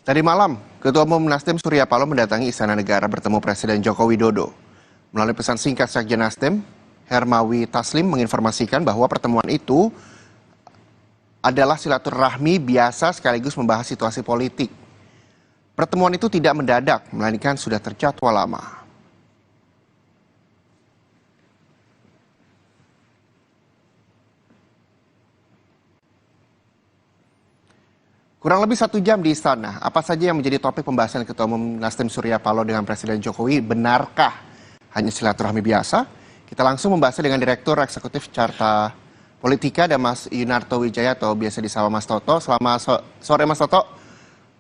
Tadi malam, Ketua Umum Nasdem Surya Paloh mendatangi Istana Negara bertemu Presiden Joko Widodo. Melalui pesan singkat Sekjen Nasdem, Hermawi Taslim menginformasikan bahwa pertemuan itu adalah silaturahmi biasa sekaligus membahas situasi politik. Pertemuan itu tidak mendadak, melainkan sudah terjadwal lama. Kurang lebih 1 jam di istana, apa saja yang menjadi topik pembahasan Ketua Umum Nasdem Surya Paloh dengan Presiden Jokowi? Benarkah hanya silaturahmi biasa? Kita langsung membahasnya dengan Direktur Eksekutif Carta Politika dan Mas Yunarto Wijaya atau biasa disapa Mas Toto. Selamat sore Mas Toto.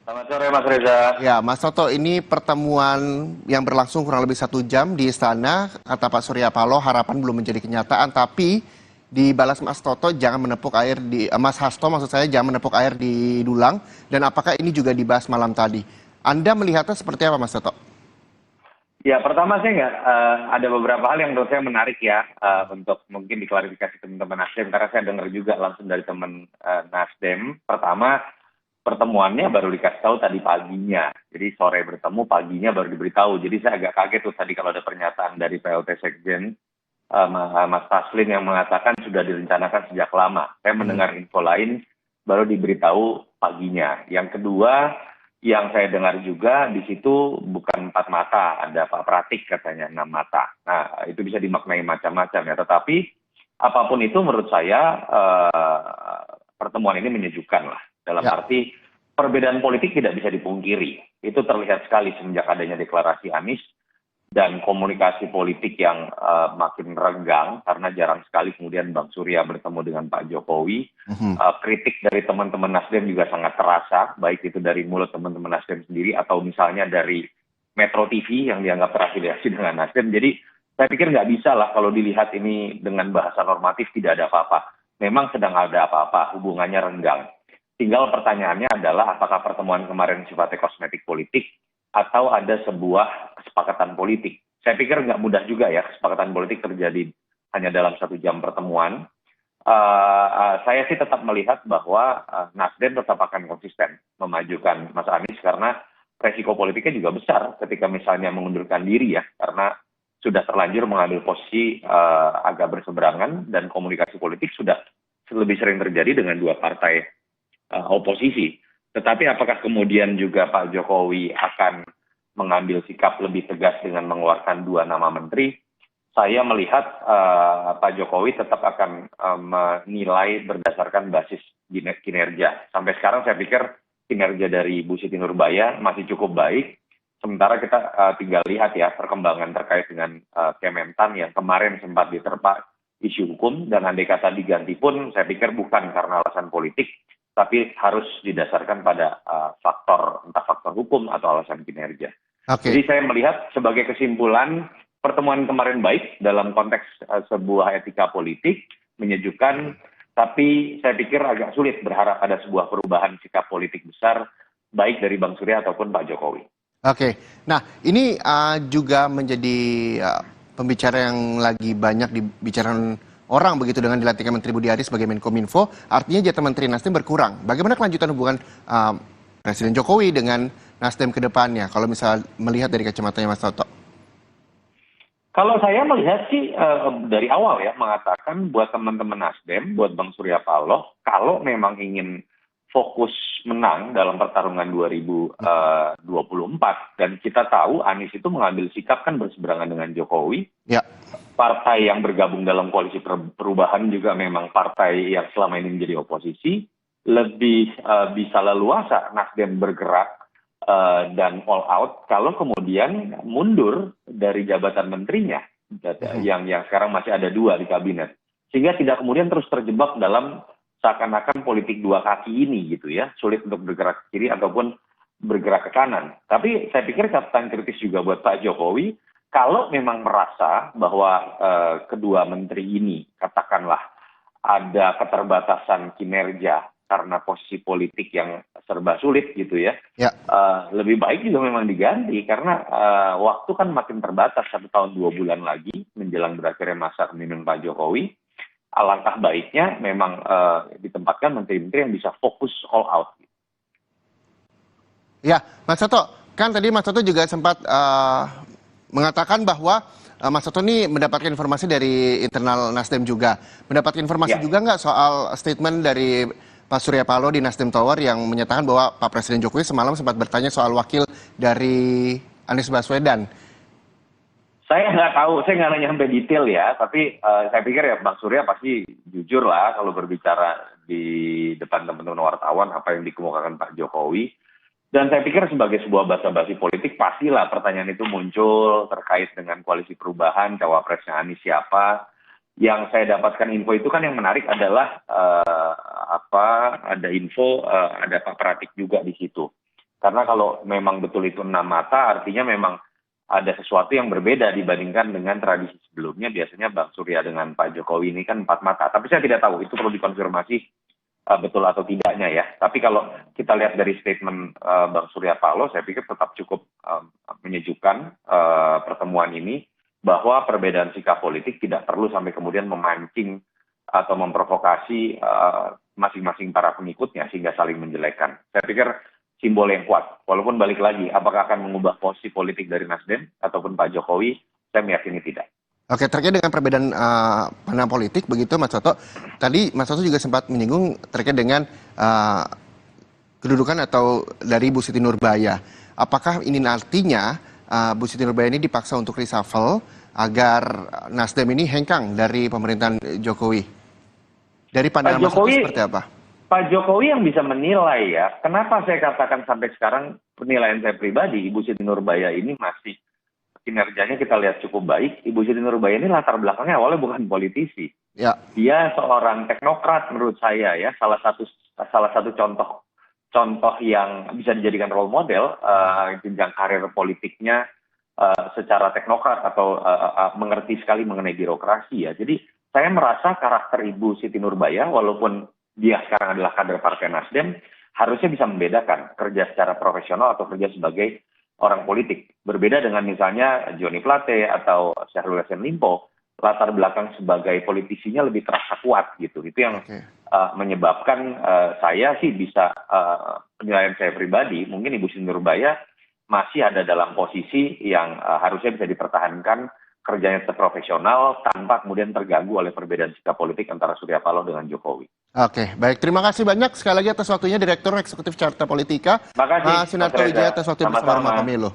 Selamat sore Mas Reza. Ya Mas Toto, ini pertemuan yang berlangsung kurang lebih 1 jam di istana. Kata Pak Surya Paloh harapan belum menjadi kenyataan, tapi dibalas Mas Toto jangan menepuk air di Mas Hasto maksud saya jangan menepuk air di dulang, dan apakah ini juga dibahas malam tadi? Anda melihatnya seperti apa Mas Toto? Ya pertama saya nggak ada beberapa hal yang menurut saya menarik ya untuk mungkin diklarifikasi teman-teman Nasdem karena saya dengar juga langsung dari teman Nasdem. Pertama pertemuannya baru dikasih tahu tadi paginya, jadi sore bertemu paginya baru diberitahu. Jadi saya agak kaget tuh tadi kalau ada pernyataan dari PLT Sekjen Mas Taslim yang mengatakan sudah direncanakan sejak lama. Saya mendengar info lain baru diberitahu paginya. Yang kedua, yang saya dengar juga di situ bukan 4 mata, ada Pak Pratik katanya 6 mata. Nah, itu bisa dimaknai macam-macam ya. Tetapi apapun itu menurut saya pertemuan ini menyejukkan lah. Dalam arti perbedaan politik tidak bisa dipungkiri. Itu terlihat sekali semenjak adanya deklarasi Anies dan komunikasi politik yang makin renggang karena jarang sekali kemudian Bang Surya bertemu dengan Pak Jokowi. Kritik dari teman-teman Nasdem juga sangat terasa, baik itu dari mulut teman-teman Nasdem sendiri atau misalnya dari Metro TV yang dianggap terafiliasi dengan Nasdem. Jadi saya pikir nggak bisa lah kalau dilihat ini dengan bahasa normatif tidak ada apa-apa. Memang sedang ada apa-apa, hubungannya renggang. Tinggal pertanyaannya adalah apakah pertemuan kemarin sifatnya kosmetik politik atau ada sebuah kesepakatan politik. Saya pikir nggak mudah juga ya kesepakatan politik terjadi hanya dalam 1 jam pertemuan. Saya sih tetap melihat bahwa Nasdem tetap akan konsisten memajukan Mas Anies karena resiko politiknya juga besar ketika misalnya mengundurkan diri ya, karena sudah terlanjur mengambil posisi agak berseberangan dan komunikasi politik sudah lebih sering terjadi dengan 2 partai oposisi. Tetapi apakah kemudian juga Pak Jokowi akan mengambil sikap lebih tegas dengan mengeluarkan 2 nama menteri? Saya melihat Pak Jokowi tetap akan menilai berdasarkan basis kinerja. Sampai sekarang saya pikir kinerja dari Bu Siti Nurbaya masih cukup baik. Sementara kita tinggal lihat ya perkembangan terkait dengan Kementan yang kemarin sempat diterpa isu hukum, dan andai kata diganti pun saya pikir bukan karena alasan politik, tapi harus didasarkan pada entah faktor hukum atau alasan kinerja. Jadi saya melihat sebagai kesimpulan pertemuan kemarin baik dalam konteks sebuah etika politik, menyejukkan, tapi saya pikir agak sulit berharap ada sebuah perubahan sikap politik besar baik dari Bang Surya ataupun Pak Jokowi. Oke, nah ini juga menjadi pembicara yang lagi banyak dibicarakan orang begitu dengan dilantiknya Menteri Budi Ari sebagai Menkominfo, artinya jatah Menteri Nasdem berkurang. Bagaimana kelanjutan hubungan Presiden Jokowi dengan Nasdem ke depannya kalau misal melihat dari kacamatanya Mas Toto? Kalau saya melihat sih dari awal ya mengatakan buat teman-teman Nasdem, buat Bang Surya Paloh, kalau memang ingin fokus menang dalam pertarungan 2024 dan kita tahu Anies itu mengambil sikap kan berseberangan dengan Jokowi. Ya. Partai yang bergabung dalam koalisi perubahan juga memang partai yang selama ini menjadi oposisi, lebih bisa leluasa Nasdem bergerak dan all out kalau kemudian mundur dari jabatan menterinya yang sekarang masih ada 2 di kabinet, sehingga tidak kemudian terus terjebak dalam seakan-akan politik 2 kaki ini gitu ya, sulit untuk bergerak ke kiri ataupun bergerak ke kanan. Tapi saya pikir catatan kritis juga buat Pak Jokowi, kalau memang merasa bahwa kedua menteri ini katakanlah ada keterbatasan kinerja karena posisi politik yang serba sulit gitu ya, lebih baik juga memang diganti karena waktu kan makin terbatas, 1 tahun 2 bulan lagi menjelang berakhirnya masa kepemimpinan Pak Jokowi. Alangkah baiknya memang ditempatkan menteri-menteri yang bisa fokus all out. Ya, Mas Toto, kan tadi Mas Toto juga sempat mengatakan bahwa Mas Toto ini mendapatkan informasi dari internal Nasdem juga. Mendapatkan informasi Ya. juga nggak soal statement dari Pak Surya Paloh di Nasdem Tower yang menyatakan bahwa Pak Presiden Jokowi semalam sempat bertanya soal wakil dari Anies Baswedan. Saya nggak tahu, saya nggak nanya sampai detail ya, tapi saya pikir ya Bang Surya pasti jujur lah kalau berbicara di depan teman-teman wartawan apa yang dikemukakan Pak Jokowi. Dan saya pikir sebagai sebuah basa-basi politik pastilah pertanyaan itu muncul terkait dengan koalisi perubahan, cawapresnya Anies siapa. Yang saya dapatkan info itu kan yang menarik adalah ada info ada Pak Pratik juga di situ. Karena kalau memang betul itu 6 mata, artinya memang ada sesuatu yang berbeda dibandingkan dengan tradisi sebelumnya. Biasanya Bang Surya dengan Pak Jokowi ini kan 4 mata. Tapi saya tidak tahu, itu perlu dikonfirmasi betul atau tidaknya ya. Tapi kalau kita lihat dari statement Bang Surya Paloh, saya pikir tetap cukup menyejukkan pertemuan ini, bahwa perbedaan sikap politik tidak perlu sampai kemudian memancing atau memprovokasi masing-masing para pengikutnya sehingga saling menjelekkan. Saya pikir simbol yang kuat. Walaupun balik lagi, apakah akan mengubah posisi politik dari Nasdem ataupun Pak Jokowi, saya meyakini tidak. Oke, terkait dengan perbedaan pandangan politik begitu Mas Toto. Tadi Mas Toto juga sempat menyinggung terkait dengan kedudukan atau dari Bu Siti Nurbaya. Apakah ini artinya Bu Siti Nurbaya ini dipaksa untuk reshuffle agar Nasdem ini hengkang dari pemerintahan Jokowi? Dari pandangan Mas Toto seperti apa? Pak Jokowi yang bisa menilai ya. Kenapa saya katakan sampai sekarang penilaian saya pribadi, Ibu Siti Nurbaya ini masih kinerjanya kita lihat cukup baik. Ibu Siti Nurbaya ini latar belakangnya awalnya bukan politisi. Ya. Dia seorang teknokrat menurut saya ya. Salah satu contoh yang bisa dijadikan role model jenjang karir politiknya secara teknokrat atau mengerti sekali mengenai birokrasi ya. Jadi saya merasa karakter Ibu Siti Nurbaya walaupun dia sekarang adalah kader Partai Nasdem harusnya bisa membedakan kerja secara profesional atau kerja sebagai orang politik. Berbeda dengan misalnya Joni Plate atau Syahrul Yassin Limpo, latar belakang sebagai politisinya lebih terasa kuat gitu. Itu yang menyebabkan saya sih bisa penilaian saya pribadi, mungkin Ibu Siti Nurbaya masih ada dalam posisi yang harusnya bisa dipertahankan kerjanya profesional tanpa kemudian terganggu oleh perbedaan sikap politik antara Surya Paloh dengan Jokowi. Oke, baik. Terima kasih banyak sekali lagi atas waktunya Direktur Eksekutif Carta Politika, Terima kasih, Mas Sunarto Wijaya, atas waktu bersama kami loh.